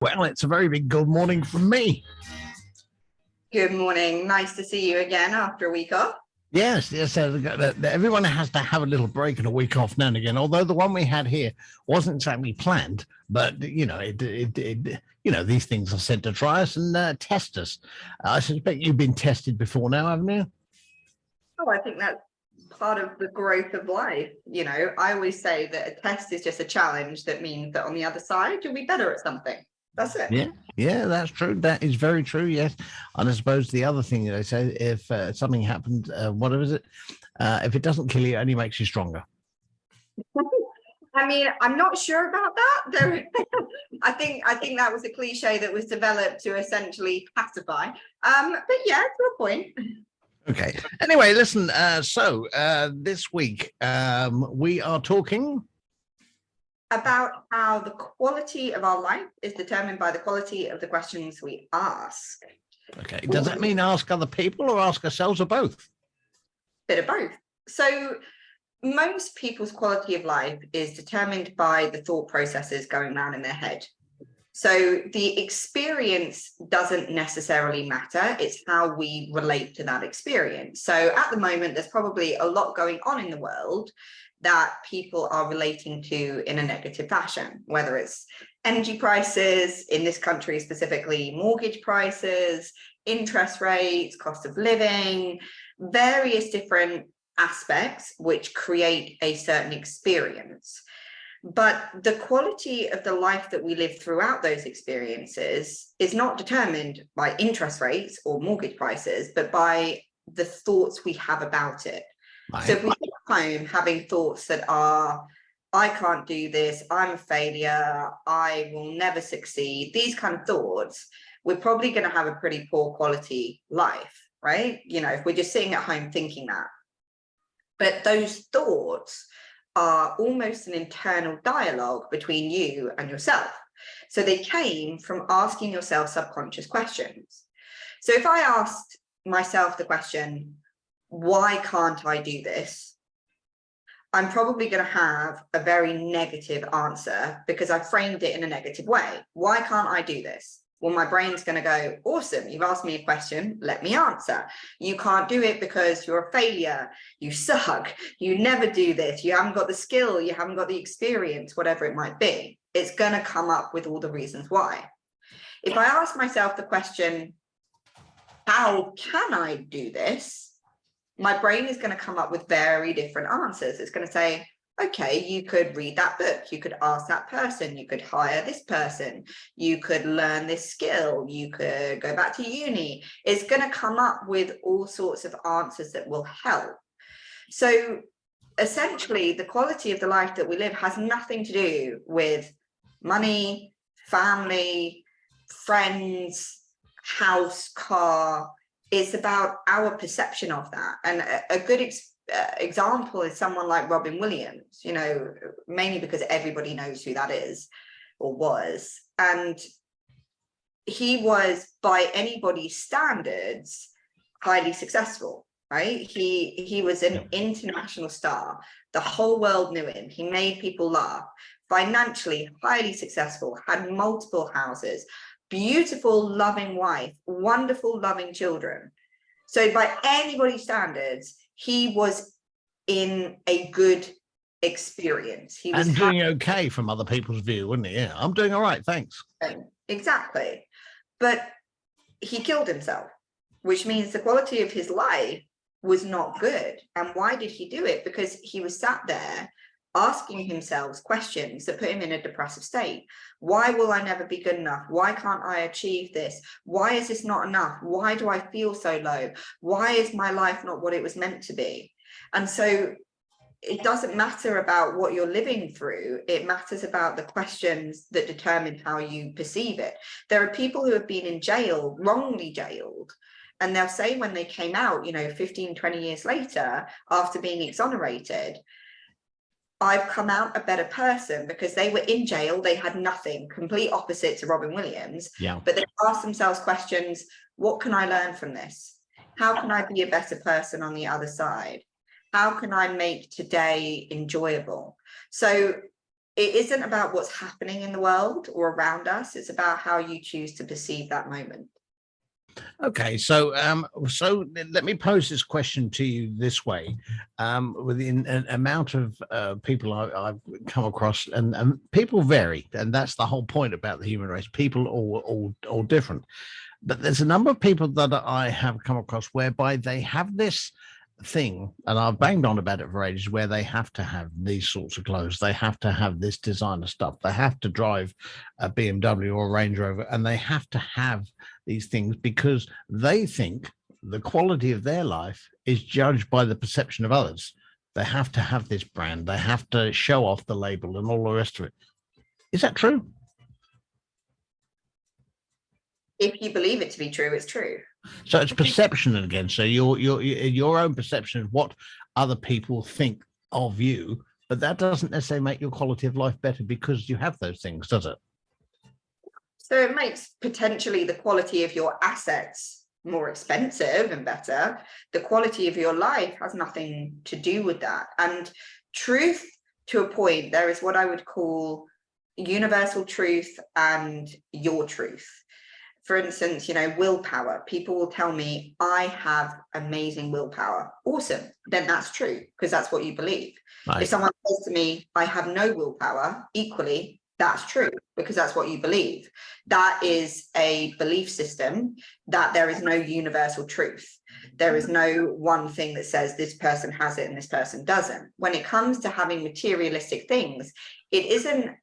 Well, it's a very big good morning from me. Good morning. Nice to see you again after a week off. Yes. Everyone has to have a little break and a week off now and again. Although the one we had here wasn't exactly planned, but these things are sent to try us and test us. I suspect you've been tested before now, haven't you? Oh, I think that's part of the growth of life. I always say that a test is just a challenge that means that on the other side, you'll be better at something. That's it. Yeah, that's true. That is very true. Yes, and I suppose the other thing they say, if something happened, whatever is it? If it doesn't kill you, it only makes you stronger. I mean, I'm not sure about that. I think that was a cliche that was developed to essentially pacify. But yeah, to a point. Okay. Anyway, listen. This week we are talking about how the quality of our life is determined by the quality of the questions we ask. Okay. Does that mean ask other people or ask ourselves or both? Bit of both. So most people's quality of life is determined by the thought processes going on in their head. So the experience doesn't necessarily matter. It's how we relate to that experience. So at the moment, there's probably a lot going on in the world that people are relating to in a negative fashion, whether it's energy prices, in this country specifically, mortgage prices, interest rates, cost of living, various different aspects which create a certain experience. But the quality of the life that we live throughout those experiences is not determined by interest rates or mortgage prices, but by the thoughts we have about it. Right. So if we sit at home having thoughts that are, I can't do this, I'm a failure, I will never succeed, these kind of thoughts, we're probably going to have a pretty poor quality life, right? If we're just sitting at home thinking that. But those thoughts are almost an internal dialogue between you and yourself. So they came from asking yourself subconscious questions. So if I asked myself the question, why can't I do this? I'm probably going to have a very negative answer because I framed it in a negative way. Why can't I do this? Well, my brain's going to go, awesome, you've asked me a question, let me answer. You can't do it because you're a failure, you suck, you never do this, you haven't got the skill, you haven't got the experience, whatever it might be. It's going to come up with all the reasons why. If I ask myself the question, how can I do this? My brain is going to come up with very different answers. It's going to say, okay, you could read that book, you could ask that person, you could hire this person, you could learn this skill, you could go back to uni. It's going to come up with all sorts of answers that will help. So essentially, the quality of the life that we live has nothing to do with money, family, friends, house, car. It's about our perception of that. And a good example is someone like Robin Williams, mainly because everybody knows who that is or was. And he was, by anybody's standards, highly successful, right? He was an international star. The whole world knew him. He made people laugh. Financially, highly successful, had multiple houses, beautiful, loving wife, wonderful, loving children. So by anybody's standards, he was in a good experience. He was doing okay from other people's view, wasn't he? Yeah, I'm doing all right, thanks. Exactly. But he killed himself, which means the quality of his life was not good. And why did he do it? Because he was sat there asking himself questions that put him in a depressive state. Why will I never be good enough? Why can't I achieve this? Why is this not enough? Why do I feel so low? Why is my life not what it was meant to be? And so it doesn't matter about what you're living through. It matters about the questions that determine how you perceive it. There are people who have been in jail, wrongly jailed, and they'll say when they came out, 15, 20 years later, after being exonerated, I've come out a better person, because they were in jail. They had nothing, complete opposite to Robin Williams. Yeah. But they asked themselves questions. What can I learn from this? How can I be a better person on the other side? How can I make today enjoyable? So it isn't about what's happening in the world or around us. It's about how you choose to perceive that moment. Okay, so so let me pose this question to you this way: within an amount of people I've come across, and people vary, and that's the whole point about the human race. People all different, but there's a number of people that I have come across whereby they have this thing, and I've banged on about it for ages, where they have to have these sorts of clothes, they have to have this designer stuff, they have to drive a BMW or a Range Rover, and they have to have these things because they think the quality of their life is judged by the perception of others. They have to have this brand, they have to show off the label and all the rest of it. Is that true? If you believe it to be true, it's true. So it's perception again. So your own perception of what other people think of you, but that doesn't necessarily make your quality of life better because you have those things, does it? So it makes potentially the quality of your assets more expensive and better. The quality of your life has nothing to do with that. And truth, to a point, there is what I would call universal truth and your truth. For instance, willpower. People will tell me I have amazing willpower. Awesome. Then that's true because that's what you believe. Right. If someone says to me, I have no willpower, equally, that's true because that's what you believe. That is a belief system that there is no universal truth. There is no one thing that says this person has it and this person doesn't. When it comes to having materialistic things, it isn't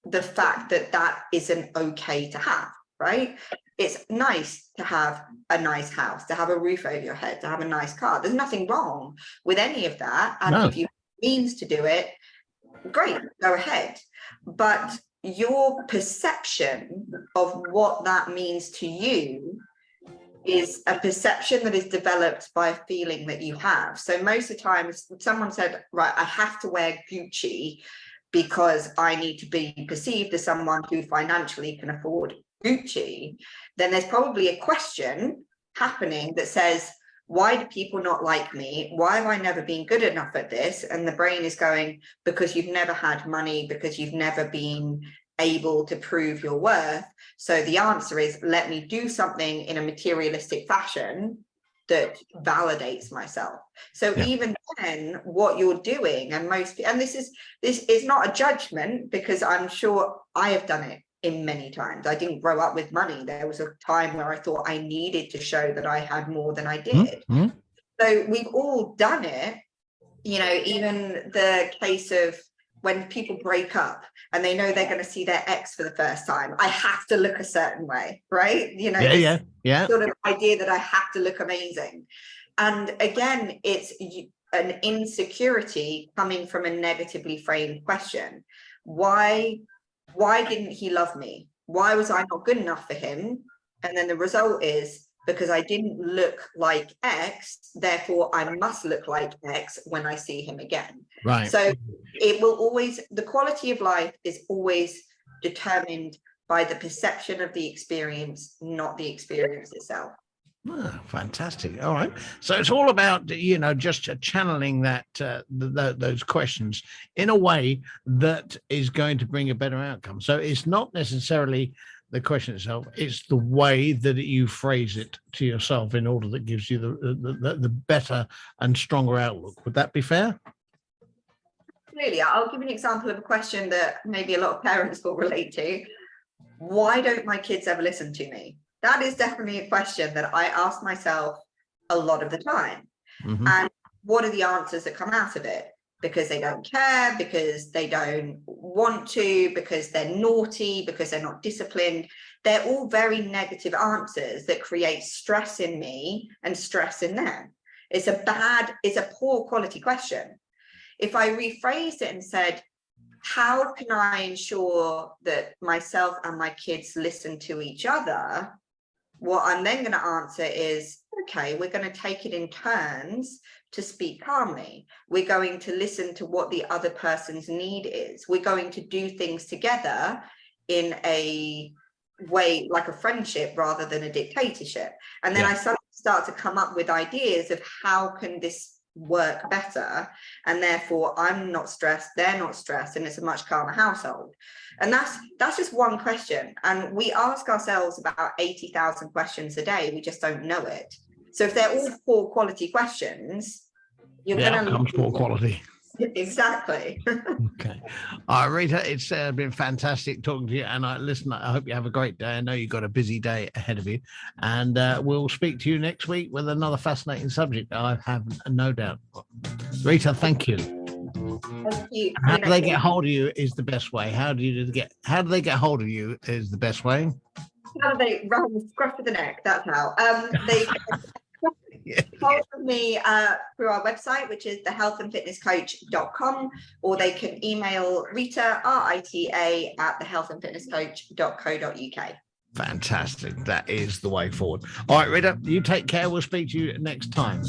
the fact that that isn't okay to have, right? It's nice to have a nice house, to have a roof over your head, to have a nice car. There's nothing wrong with any of that. And if you have means to do it, great, go ahead. But your perception of what that means to you is a perception that is developed by a feeling that you have. So most of the time, if someone said, right, I have to wear Gucci because I need to be perceived as someone who financially can afford Gucci, then there's probably a question happening that says, why do people not like me? Why have I never been good enough at this? And the brain is going, because you've never had money, because you've never been able to prove your worth. So the answer is, let me do something in a materialistic fashion that validates myself. So even then, what you're doing, and this is not a judgment, because I'm sure I have done it in many times. I didn't grow up with money. There was a time where I thought I needed to show that I had more than I did. Mm-hmm. So we've all done it. Even the case of when people break up and they know they're going to see their ex for the first time, I have to look a certain way, right? Yeah. Sort of idea that I have to look amazing. And again, it's an insecurity coming from a negatively framed question. Why didn't he love me? Why was I not good enough for him? And then the result is, because I didn't look like X, therefore I must look like X when I see him again. Right. So it will always, the quality of life is always determined by the perception of the experience, not the experience itself. Oh, fantastic. All right. So it's all about, just channeling that those questions in a way that is going to bring a better outcome. So it's not necessarily the question itself, it's the way that you phrase it to yourself in order that gives you the better and stronger outlook. Would that be fair? Absolutely. I'll give you an example of a question that maybe a lot of parents will relate to. Why don't my kids ever listen to me? That is definitely a question that I ask myself a lot of the time. Mm-hmm. And what are the answers that come out of it? Because they don't care, because they don't want to, because they're naughty, because they're not disciplined. They're all very negative answers that create stress in me and stress in them. It's a poor quality question. If I rephrased it and said, how can I ensure that myself and my kids listen to each other? What I'm then going to answer is, okay, we're going to take it in turns to speak calmly. We're going to listen to what the other person's need is. We're going to do things together in a way like a friendship rather than a dictatorship. And then I start to come up with ideas of how can this work better, and therefore I'm not stressed, they're not stressed, and it's a much calmer household. And that's just one question, and we ask ourselves about 80,000 questions a day. We just don't know it. So if they're all poor quality questions, you're The going to outcome's poor quality. Exactly. Okay. All right, Rita, it's been fantastic talking to you. And I hope you have a great day. I know you've got a busy day ahead of you. And we'll speak to you next week with another fascinating subject. I have no doubt. Rita, thank you. Thank you. How do they get hold of you is the best way. How do they get hold of you is the best way? How do they run the scruff of the neck? That's how. They hold of me through our website, which is thehealthandfitnesscoach.com, or they can email Rita, RITA, at thehealthandfitnesscoach.co.uk. Fantastic. That is the way forward. All right, Rita, you take care. We'll speak to you next time.